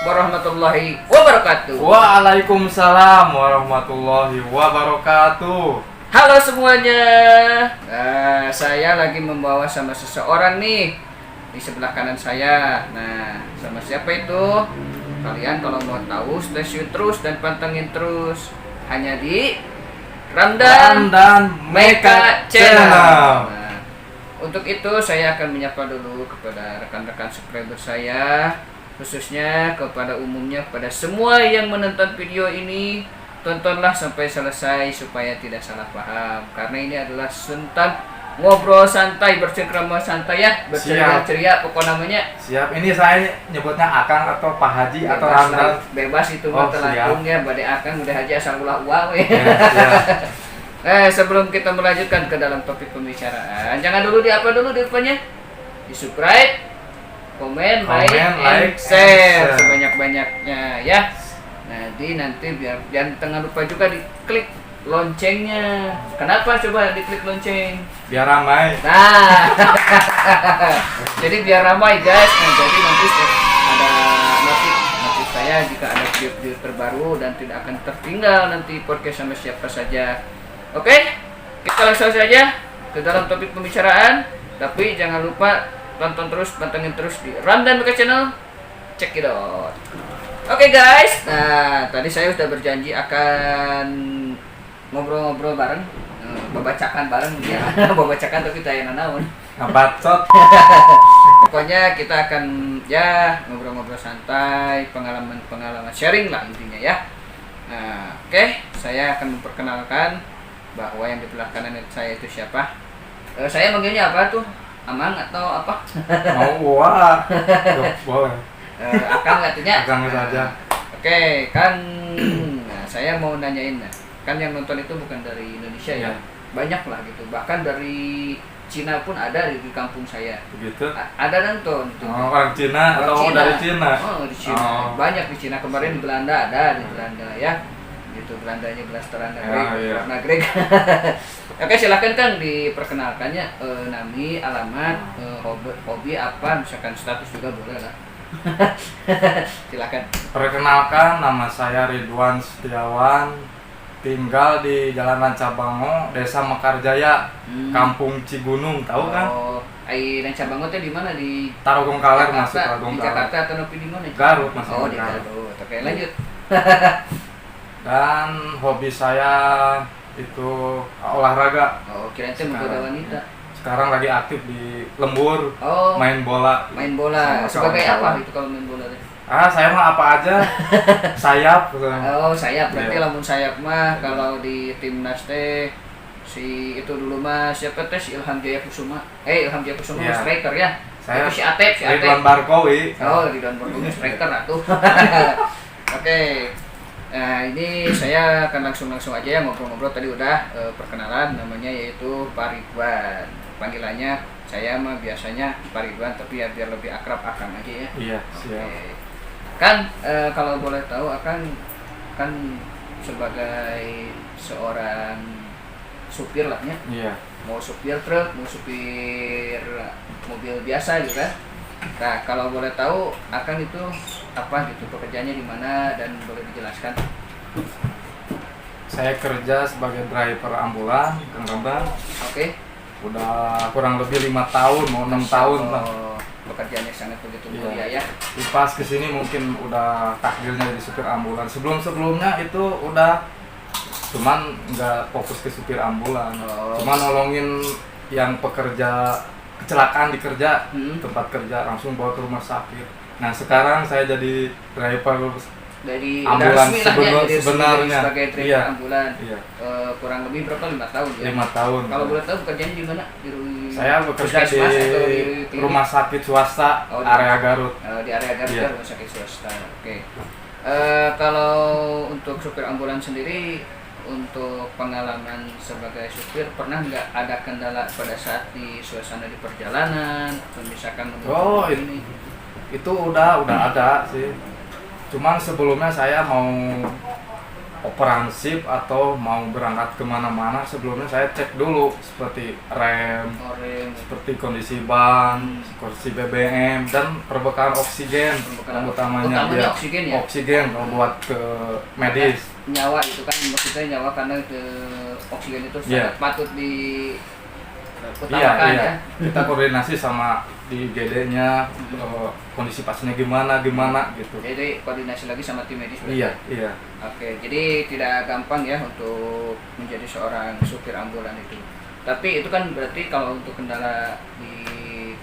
warahmatullahi wabarakatuh. Waalaikumsalam warahmatullahi wabarakatuh. Halo semuanya. Saya lagi membawa sama seseorang nih di sebelah kanan saya. Nah, sama siapa itu? Kalian kalau mau tahu stay tune terus dan pantengin terus hanya di Ramdan Meka Channel. Nah, untuk itu saya akan menyapa dulu kepada rekan-rekan subscriber saya, khususnya kepada umumnya, pada semua yang menonton video ini. Tontonlah sampai selesai supaya tidak salah paham, karena ini adalah tentang ngobrol santai, bercengkrama santai ya, berceria-ceria pokok namanya. Siap, ini saya nyebutnya Akang atau Pak Haji Bebas atau Ramdan. Bebas itu mah telangkung ya, badai Akang udah haji asal ulah uang we. Sebelum kita melanjutkan ke dalam topik pembicaraan, jangan dulu apa dulu di depannya? Di subscribe, komen, like, share sebanyak-banyaknya ya. Nanti biar jangan tengah lupa juga diklik loncengnya. Kenapa coba diklik lonceng? Biar ramai. Nah, jadi biar ramai guys. Nah, jadi nanti ada notif saya jika ada video terbaru dan tidak akan tertinggal nanti podcast sama siapa saja. Oke, kita langsung saja ke dalam topik pembicaraan. Tapi jangan lupa tonton terus, pantengin terus di Ramdan Meka Channel. Check it out. Oke guys, nah tadi saya sudah berjanji akan ngobrol-ngobrol bareng, babacakan bareng ya, babacakan tapi saya nanaun. Ngabacot. Pokoknya kita akan ya ngobrol-ngobrol santai, pengalaman sharing lah intinya ya. Nah, oke, saya akan memperkenalkan bahwa yang di belah kanan saya itu siapa. Saya manggilnya apa tuh? Amang atau apa? Mau wah. Boleh. Akang katanya. Akang saja. Oke, kan nah, saya mau nanyain kan yang nonton itu bukan dari Indonesia ya. Banyak lah gitu. Bahkan dari Cina pun ada di kampung saya. Begitu. Ada nonton. Orang Cina atau dari Cina? Oh, di Cina. Banyak di Cina. Kemarin di Belanda ada di Belanda ya. Gitu Belandanya Blasteran warna Greg. Oke, silakan Kang diperkenalkannya, nami, alamat, hobi apa, misalkan status juga boleh lah. Silakan. Perkenalkan, nama saya Ridwan Setiawan, tinggal di Jalan Rancabango, Desa Mekarjaya, Kampung Cigunung, tahu kan? Oh, Rancabango teh di mana? Di Tarogong Kaler, masuk Tarogong Kaler. Di Jakarta atau nopi di mana? Garut, masuk. Oh, di Garut. Oke, lanjut. Dan hobi saya itu olahraga. Oh, kirain teh menggoda wanita. Sekarang lagi aktif di lembur, main bola. Main bola. Sebagai apa itu kalau main bola? Saya mah apa aja. Sayap. Oh, sayap. Berarti lamun sayap mah kalau di timnas teh si itu dulu mah siapa teh, si Ilham Jaya Kusuma. Ilham Jaya Kusuma striker ya. Saya si Atep. Ridwan Barkowi. Oh, Ridwan Barkowi striker atuh. Oke. Nah, ini saya akan langsung aja ya ngobrol-ngobrol. Tadi udah perkenalan, namanya yaitu Pak Ridwan. Panggilannya saya mah biasanya Pak Ridwan, tapi ya biar lebih akrab Akang aja ya. Iya, siap. Oke. Kan kalau boleh tahu Akang kan sebagai seorang supir lah ya. Iya. Mau supir truk, mau supir mobil biasa gitu kan. Nah, kalau boleh tahu Akang itu apa gitu, pekerjaannya di mana dan boleh dijelaskan? Saya kerja sebagai driver ambulan, Kang Ramdan. Oke. Udah kurang lebih 5 tahun, mau 6 tahun lah. Pekerjaannya sangat begitu mulia ya. Pas kesini mungkin udah takdirnya jadi supir ambulan. Sebelumnya itu udah cuman nggak fokus ke supir ambulan. Cuman nolongin yang pekerja kecelakaan di kerja, tempat kerja langsung bawa ke rumah sakit. Nah, sekarang saya jadi driver dari ambulan sebenarnya sebagai driver ambulan. Iya. Kurang lebih berapa? 5 tahun ya? 5 tahun. Kalau boleh tahu pekerjaannya di mana? Saya bekerja di rumah sakit swasta, area Garut. Di area Garut ya, rumah sakit swasta. Oke. Kalau untuk supir ambulan sendiri, untuk pengalaman sebagai supir, pernah nggak ada kendala pada saat di suasana di perjalanan atau misalkan ini? Itu udah ada sih. Cuman sebelumnya saya mau operansip atau mau berangkat kemana-mana, sebelumnya saya cek dulu seperti rem, seperti kondisi ban, kondisi BBM, dan perbekalan oksigen. Yang utamanya dia oksigen kalau buat ke medis. Nyawa itu kan maksudnya nyawa, karena ke oksigen itu sangat patut di utamakan ya. Kita koordinasi sama di GD-nya, kondisi pasiennya gimana gitu. Jadi koordinasi lagi sama tim medis. Iya. Oke, jadi tidak gampang ya untuk menjadi seorang supir ambulan itu. Tapi itu kan berarti kalau untuk kendala di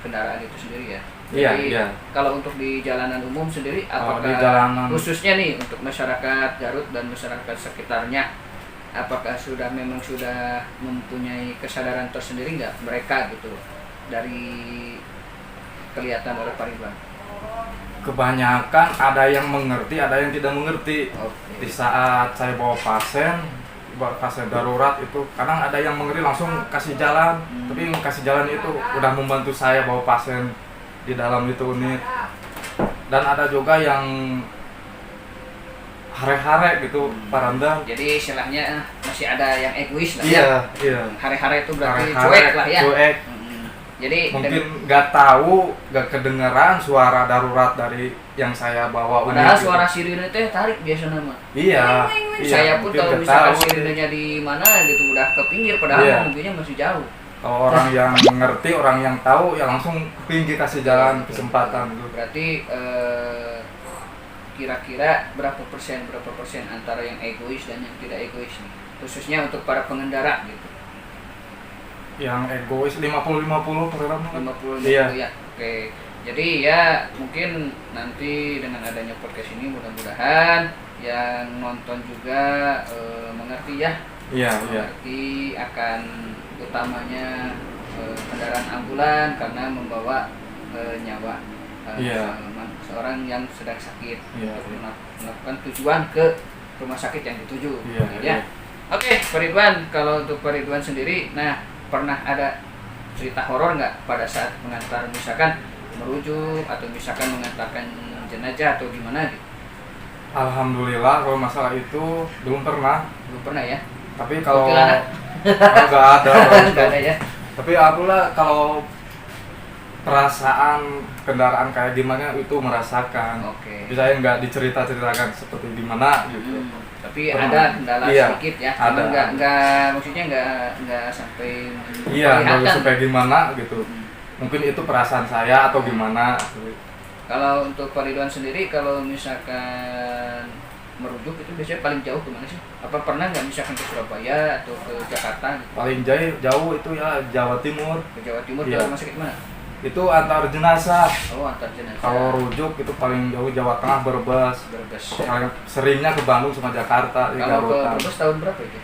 kendaraan itu sendiri ya. Jadi kalau untuk di jalanan umum sendiri, apakah khususnya nih untuk masyarakat Garut dan masyarakat sekitarnya, apakah memang sudah mempunyai kesadaran tersendiri nggak mereka gitu dari kelihatan oleh Pak Ridwan? Kebanyakan ada yang mengerti, ada yang tidak mengerti. Di saat saya bawa pasien darurat itu kadang ada yang mengerti langsung kasih jalan, tapi yang kasih jalan itu udah membantu saya bawa pasien di dalam itu unit. Dan ada juga yang hare-hare gitu, Pak Ramdan. Jadi istilahnya masih ada yang egois lah Iya. Hare-hare itu berarti cuek lah ya. Cuek. Jadi mungkin nggak tahu, nggak kedengeran suara darurat dari yang saya bawa. Padahal suara sirine teh tarik biasa nama. Iya. Saya pun tahu misalkan sirinenya di mana gitu, udah ke pinggir, padahal mobilnya masih jauh. Kalau orang yang mengerti, orang yang tahu, ya langsung pinggir kasih jalan kesempatan. Berarti kira-kira berapa persen antara yang egois dan yang tidak egois nih, khususnya untuk para pengendara gitu? Yang egois 50-50 program. 50 ya. Oke. Jadi ya mungkin nanti dengan adanya podcast ini mudah-mudahan yang nonton juga mengerti ya. Mengerti akan utamanya kendaraan ambulan karena membawa nyawa seorang yang sedang sakit untuk melakukan tujuan ke rumah sakit yang dituju. Oke, Pak Ridwan, kalau untuk Pak Ridwan sendiri, nah pernah ada cerita horor nggak pada saat mengantar, misalkan merujuk atau misalkan mengantarkan jenazah atau gimana gitu? Alhamdulillah kalau masalah itu belum pernah ya. Tapi kalau nggak ada ya. Tapi alhamdulillah kalau perasaan kendaraan kayak gimana itu merasakan. Bisa nggak diceritakan seperti gimana gitu. Tapi ada kendala sedikit ya, cuma nggak maksudnya nggak sampai nggak sampai gimana gitu. Mungkin itu perasaan saya atau gimana. Kalau untuk Pak Ridwan sendiri, kalau misalkan merujuk itu biasanya paling jauh kemana sih? Apa pernah nggak misalkan ke Surabaya atau ke Jakarta? Paling jauh itu ya Jawa Timur. Ke Jawa Timur, ke rumah sakit mana? Itu antar jenazah. Antar jenazah. Kalau rujuk itu paling jauh Jawa Tengah, Brebes. Paling seringnya ke Bandung sama Jakarta. Kalau ke Brebes tahun berapa itu?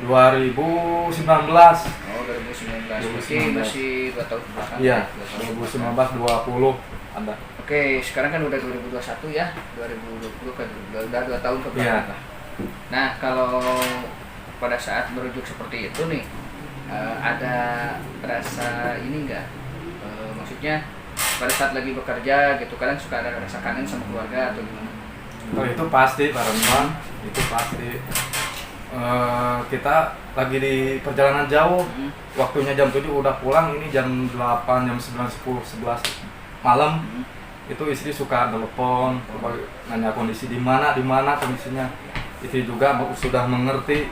2019. 2019. Masih 2 tahun belakang. Iya. 2019 20 ada. Oke, sekarang kan udah 2021 ya. 2020 kan udah 2 tahun ke belakang. Nah, kalau pada saat merujuk seperti itu nih, ada rasa ini enggak? Maksudnya pada saat lagi bekerja gitu, kadang suka ada rasa kangen sama keluarga atau gimana? Oh, itu pasti Pak Ramdan, itu pasti. Kita lagi di perjalanan jauh, waktunya jam 7 udah pulang, ini jam 8, jam 9, 10, 11 malam. Itu istri suka telepon, nanya kondisi di mana kondisinya. Istri juga sudah mengerti.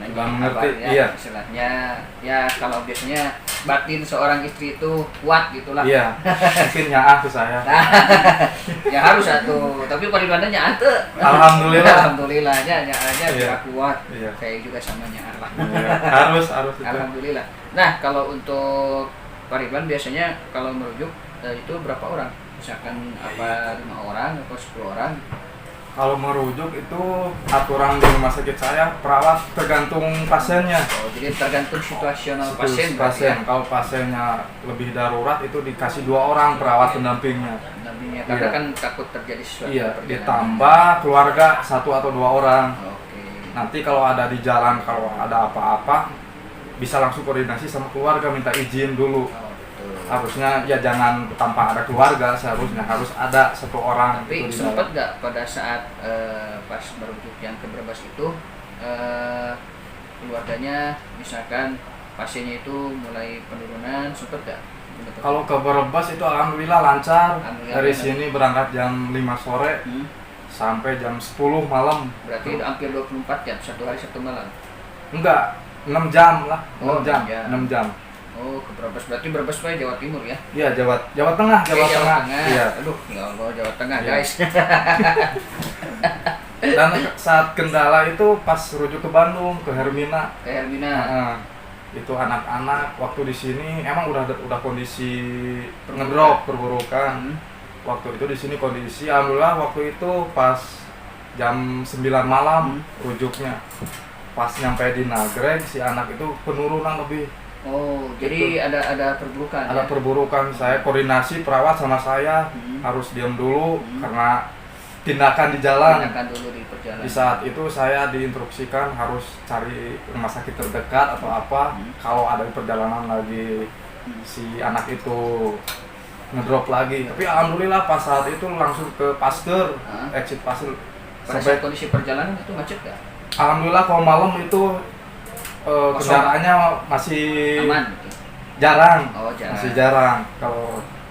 Istilahnya ya kalau biasanya batin seorang istri itu kuat gitulah. Iya. Mungkin nyaah ke saya. Ya harus satu. Tapi Pak Ridwan nyaah tuh. Alhamdulillahnya nyaahnya kuat. Saya juga sama nyaah lah. Harus. Alhamdulillah. Nah, kalau untuk Pak Ridwan biasanya kalau merujuk itu berapa orang? Misalkan 5 orang atau 10 orang? Kalau merujuk itu aturan di rumah sakit saya, perawat tergantung pasiennya. Jadi tergantung situasional pasien. Kalau pasiennya lebih darurat itu dikasih 2 orang perawat pendampingnya. Karena kan takut terjadi sesuatu. Ditambah keluarga 1 atau 2 orang. Nanti kalau ada di jalan, kalau ada apa-apa bisa langsung koordinasi sama keluarga, minta izin dulu. betul. Harusnya ya jangan tanpa ada keluarga, seharusnya harus ada satu orang. Tapi gitu di sempat dalam. nggak pada saat pas merujuk yang ke Brebes itu keluarganya misalkan pasiennya itu mulai penurunan, sempat nggak? Kalau ke Brebes itu alhamdulillah lancar. Alhamdulillah, Dari lancar. sini berangkat jam 5 sore sampai jam 10 malam. Berarti hampir 24 jam, satu hari satu malam. Enggak, 6 jam lah. 6 Oh, jam. 6 jam. 6 jam. Oh, ke Brebes. Berarti Brebes Pak Jawa Timur ya? Iya, Jawa Tengah, Oke, Jawa Tengah. Iya. Aduh, ya Allah, Jawa Tengah, Iya. guys. Dan saat kendala itu pas rujuk ke Bandung, ke Hermina. Ke Hermina. Nah, itu anak-anak waktu di sini emang udah kondisi Perburukan. perburukan. Hmm. Waktu itu di sini kondisi alhamdulillah waktu itu pas jam 9 malam rujuknya. Pas nyampe di Nagreg si anak itu penurunan lebih. Oh, jadi ada perburukan. Ada ya? perburukan. Saya koordinasi perawat sama saya harus diam dulu karena tindakan di jalan. Tindakan dulu di perjalanan. Di saat itu saya diinstruksikan harus cari rumah sakit terdekat atau apa kalau ada di perjalanan lagi si anak itu ngedrop lagi. Tapi alhamdulillah pas saat itu langsung ke Pasteur, exit Pasteur. Pada saat kondisi perjalanan itu macet nggak? Alhamdulillah kalau malam itu kendaraannya masih Aman gitu. jarang. Oh, jarang. Masih jarang.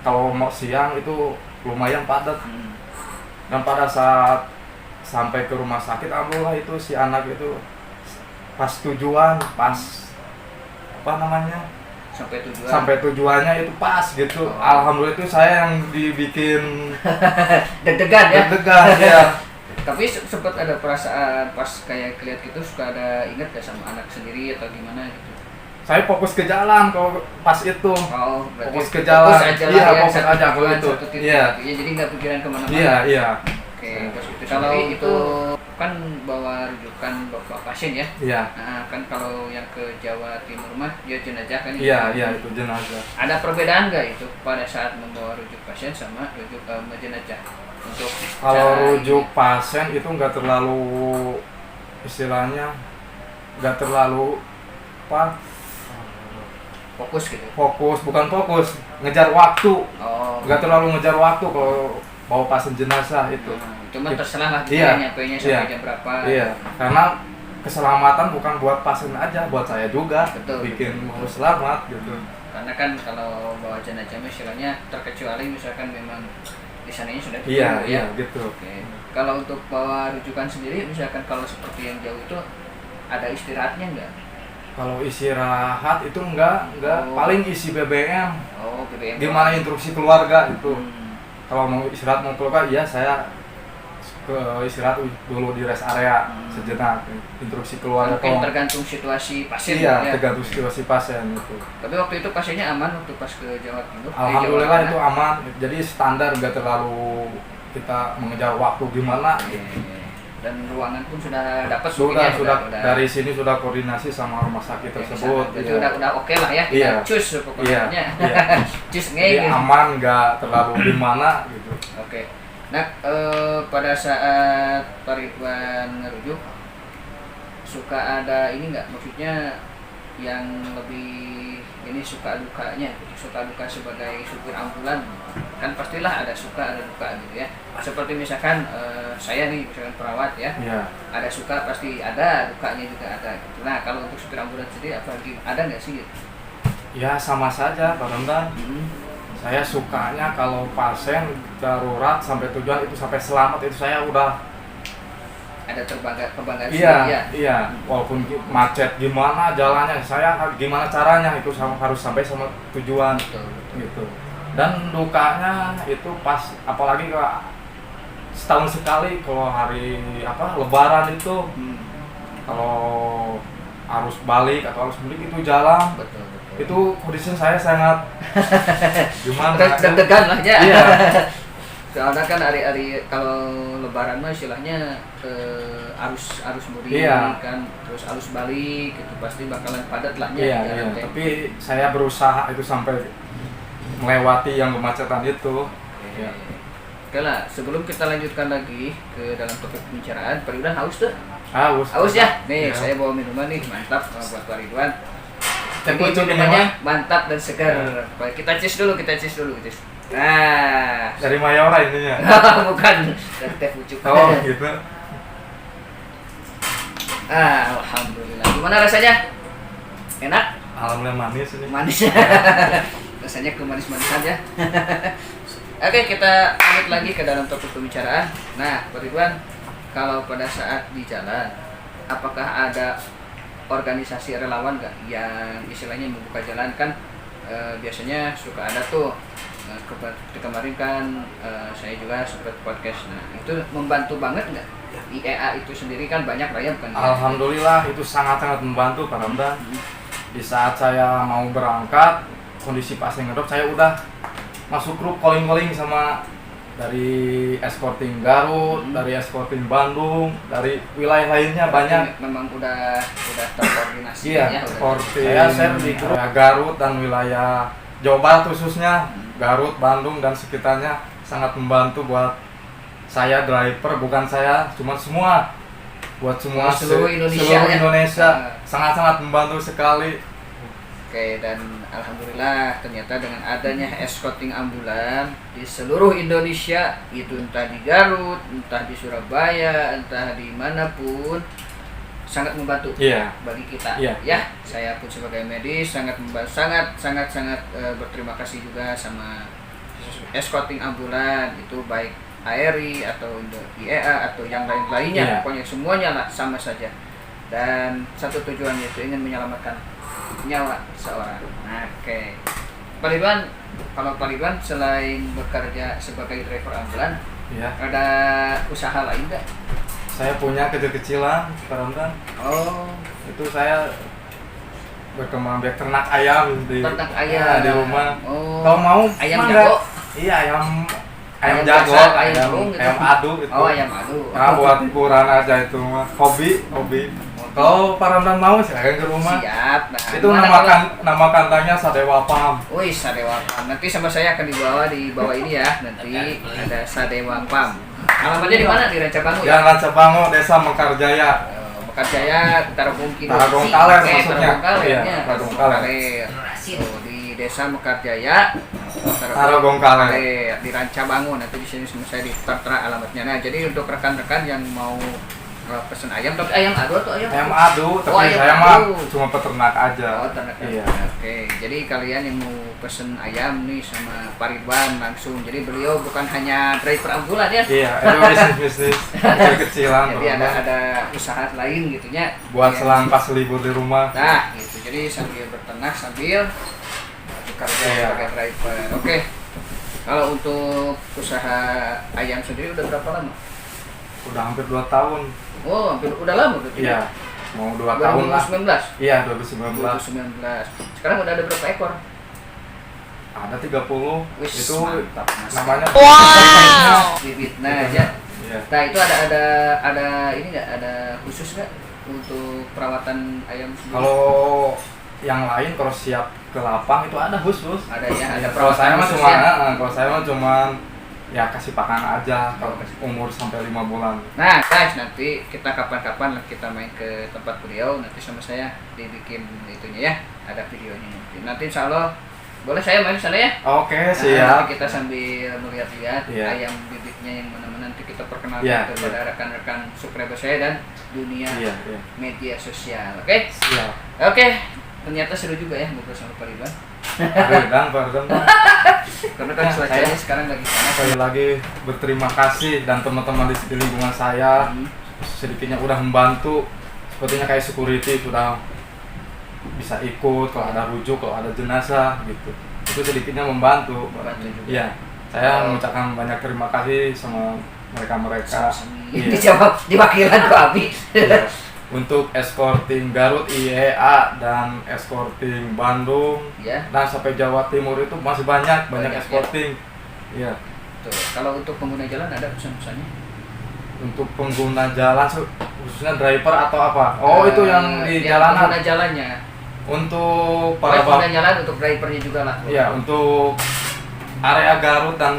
Kalau mau siang itu lumayan padat. Dan pada saat sampai ke rumah sakit alhamdulillah itu si anak itu pas tujuan, pas apa namanya? Sampai tujuannya itu pas gitu. Oh. Alhamdulillah itu saya yang dibikin deg-degan ya. deg-degan ya. Tapi sempat ada perasaan pas kayak kelihat gitu, suka ada inget gak sama anak sendiri atau gimana gitu? Saya fokus ke jalan kalau pas itu. Oh, berarti Fokus ke jalan. fokus aja lah Iya, ya, fokus satu aja kalau tujuan, itu. satu titik Iya. gitu ya, jadi nggak pikiran kemana-mana. Iya, iya. Oke, terus itu kalau itu kan bawa rujukan bapak pasien ya. Iya. Nah, kan kalau yang ke Jawa Timur mah dia jenazah kan. Iya, iya itu jenazah. Ada perbedaan nggak itu pada saat membawa rujuk pasien sama rujuk jenazah? Untuk Kalau cara rujuk pasien itu nggak terlalu istilahnya nggak terlalu apa fokus gitu. bukan fokus ngejar waktu, Oh. nggak terlalu ngejar waktu kalau bawa pasien jenazah itu. Cuma terserah lah Iya. nyampe-nya sampai Iya. jam berapa. Iya, karena keselamatan bukan buat pasien aja, buat saya juga. Betul. Bikin harus selamat gitu. Karena kan kalau bawa jenazah istilahnya terkecuali misalkan memang di sananya sudah Iya, ya. iya gitu. Oke. Kalau untuk bawa rujukan sendiri misalkan kalau seperti yang jauh itu ada istirahatnya enggak? Kalau istirahat itu enggak, Oh. paling isi BBM. Oh, BBM. Gimana instruksi keluarga itu. Hmm. Kalau mau istirahat mau keluar, iya saya ke istirahat dulu di rest area sejenak. Instruksi keluarga. Mungkin tergantung situasi pasien Iya, ya. tergantung situasi pasien itu. Tapi waktu itu pasiennya aman waktu pas ke Jawa Timur. Alhamdulillah Jawa itu Tengah. aman. Jadi standar nggak terlalu kita mengejar waktu gimana. Oke. Dan ruangan pun sudah dapat Sudah, mungkin ya, sudah dari sini sudah koordinasi sama rumah sakit Oke, tersebut. Jadi Iya. udah oke lah ya. Iya. Kita cus pokoknya. Iya, iya. Cus Jadi gitu. aman, nggak terlalu gimana gitu. Oke. Nah, pada saat Pak Ridwan ngerujuk suka ada ini nggak, maksudnya yang lebih ini suka dukanya, suka duka sebagai supir ambulan kan pastilah ada suka ada duka gitu ya. Seperti misalkan saya nih misalkan perawat ya, Iya. ada suka pasti ada, dukanya juga ada gitu. Nah kalau untuk supir ambulan sendiri apalagi ada nggak sih gitu? Ya sama saja Pak Rendan. Saya sukanya kalau pasien darurat sampai tujuan itu sampai selamat itu saya udah Ada kebanggaan iya, sendiri ya. iya. Walaupun macet gimana jalannya, saya gimana caranya itu harus sampai sama tujuan Betul, betul. gitu. Dan dukanya itu pas apalagi kalau setahun sekali kalau hari apa Lebaran itu kalau arus balik atau arus mudik itu jalan Betul, betul. itu kondisi saya sangat gimana Deg-degan lah ya. iya Soalnya kan hari-hari kalau Lebaran mah istilahnya arus mudik Iya. kan, terus arus balik itu pasti bakalan padat lah ya. iya, jalan iya. teh. Tapi saya berusaha itu sampai melewati yang kemacetan itu. Oke. Oke lah, sebelum kita lanjutkan lagi ke dalam topik pembicaraan, Pak Ridwan haus tuh? Haus Haus ya? Nih, Iya. saya bawa minuman nih, mantap buat Pak Ridwan. Teh Ini pucuk ini minumannya mah mantap dan segar. Kita cheers dulu, cheers. Nah, dari Mayora ininya. bukan dari teh pucuk. Oh gitu. Alhamdulillah. Gimana rasanya? Enak? Alhamdulillah manis ini. Manis. Rasanya ke manis-manis aja. Oke, kita lanjut lagi ke dalam topik pembicaraan. Nah, Pak Ridwan, kalau pada saat di jalan, apakah ada organisasi relawan nggak yang istilahnya membuka jalan kan? Biasanya suka ada tuh. Kemarin kan saya juga sempat podcast. Nah, itu membantu banget nggak? IEA itu sendiri kan banyak lah ya, bukan? Alhamdulillah itu sangat-sangat membantu Pak Ramdan. Di saat saya mau berangkat, kondisi pas ngedrop saya udah masuk grup calling sama dari escorting Garut, dari escorting Bandung, dari wilayah lainnya banyak. Memang udah terkoordinasi Iya, ya. escorting. Saya share di grup Garut dan wilayah Jawa Barat khususnya, Garut, Bandung dan sekitarnya sangat membantu buat saya driver, bukan saya, cuma semua buat semua seluruh Indonesia, Indonesia sangat-sangat membantu sekali. Oke, dan alhamdulillah ternyata dengan adanya escorting ambulan di seluruh Indonesia, itu entah di Garut, entah di Surabaya, entah di manapun, sangat membantu bagi kita. Ya, saya pun sebagai medis sangat berterima kasih juga sama escorting ambulan, itu baik ARI atau IEA atau yang lain-lainnya, pokoknya semuanya lah sama saja. Dan satu tujuan yaitu ingin menyelamatkan nyawa seorang. Oke. Pak Ridwan, kalau Pak Ridwan selain bekerja sebagai driver ambulan, ada usaha lain nggak? Saya punya kecil-kecilan, Pak Ramdan. Oh, itu saya berkembang biak ternak ayam di rumah. Oh. Kalau mau ayam jago? Iya, ayam jago, ayam adu itu. Oh, ayam adu. Nah, buat hiburan aja itu mah. Hobi. Kalau Pak Ramdan mau silakan ke rumah. Siap. Nah, itu nama kandangnya Sadewa Farm. Wih, Sadewa Farm. Nanti sama saya akan di bawah ini ya. Nanti ada Sadewa Farm. Alamatnya di mana? Di Rancabangu ya? Ya, Rancabangu, Desa Mekarjaya. Mekarjaya, Tarogong Kidul. Tarogong Kaler maksudnya. Iya, Tarogong Kaler. Di Desa Mekarjaya, Tarogong Kaler. Di Rancabangu. Nanti di sini saya tertera alamatnya. Nah, jadi untuk rekan-rekan yang mau pesen ayam, tapi ayam adu atau ayam adu, tapi ayam saya mah cuma peternak aja. Oh, ternak. Iya. Oke, jadi kalian yang mau pesen ayam nih sama Pak Ridwan langsung. Jadi beliau bukan hanya driver ambulan ya. Iya, itu bisnis kecil-kecilan. Jadi ada usaha lain gitunya. Buat selang pas libur di rumah. Nah, gitu. Jadi sambil berternak sambil bekerja sebagai driver. Oke. Kalau untuk usaha ayam sendiri udah berapa lama? Udah hampir 2 tahun. Oh, hampir udah lama berarti. Iya. Mau 2 tahun lah. 2019? Iya, 2019. Sekarang udah ada berapa ekor? Ada 30. Wish, itu mantap, mas. namanya Bibitnya aja. Iya. Nah, itu ada ini nggak, ada khusus nggak untuk perawatan ayam sendiri? Kalau yang lain kalau siap ke lapang itu ada khusus. Ada ya, ada Kalau saya mah khusus ya? kalau saya mah cuma ya kasih pakan aja kalau umur sampai 5 bulan. Nah guys, nanti kita kapan-kapan kita main ke tempat beliau, nanti sama saya dibikin itunya ya, ada videonya nanti insya Allah boleh saya main sana ya. Oke, siap. Nanti kita sambil melihat-lihat ayam bibitnya yang mana-mana, nanti kita perkenalkan kepada rekan-rekan subscriber saya dan dunia media sosial. Oke? Siap. Oke, ternyata seru juga ya ngobrol sama Pak Ridwan. Pardon. Karena kan cuacanya sekarang lagi panas. Sekali lagi berterima kasih dan teman-teman di lingkungan saya sedikitnya udah membantu, sepertinya kayak security sudah bisa ikut kalau ada rujuk, kalau ada jenazah gitu. Itu sedikitnya membantu. Iya. Saya mengucapkan banyak terima kasih sama mereka-mereka. Dijawab diwakilan kok Abi. Untuk escorting Garut IEA dan escorting Bandung dan sampai Jawa Timur itu masih banyak escorting. Iya. Tuh, kalau untuk pengguna jalan ada pesan-pesannya? Untuk pengguna jalan khususnya driver atau apa? Oh, itu yang di jalanan. Pengguna jalannya. Untuk para pengguna jalan, untuk drivernya juga lah. Iya, untuk area Garut dan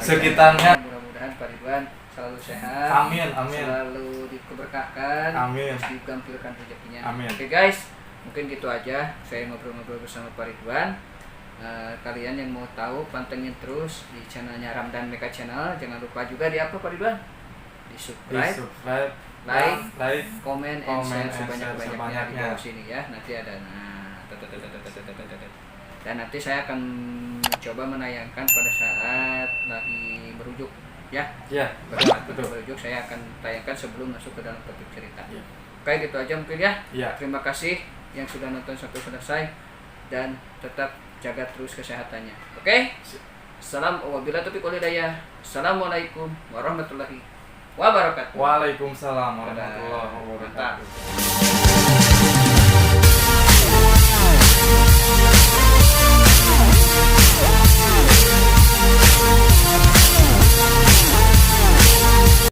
sekitarnya. Mudah-mudahan Pak Ridwan selalu sehat. Amin. Selalu dikeberkahkan. Amin. Digampilkan rezekinya. Amin. Oke guys, Mungkin gitu aja saya ngobrol-ngobrol bersama Pak Ridwan. Kalian yang mau tahu pantengin terus di channelnya Ramdan Meka Channel. Jangan lupa juga di apa Pak Ridwan? Di subscribe, like, komen, and share sebanyak-banyaknya di bawah sini ya. Nanti ada dan nanti saya akan coba menayangkan pada saat lagi merujuk ya. Betul. Merujuk saya akan tayangkan sebelum masuk ke dalam topik cerita. Oke, gitu aja mungkin ya. Terima kasih yang sudah nonton sampai selesai dan tetap jaga terus kesehatannya. Oke? Assalamualaikum warahmatullahi wabarakatuh. Waalaikumsalam warahmatullahi wabarakatuh.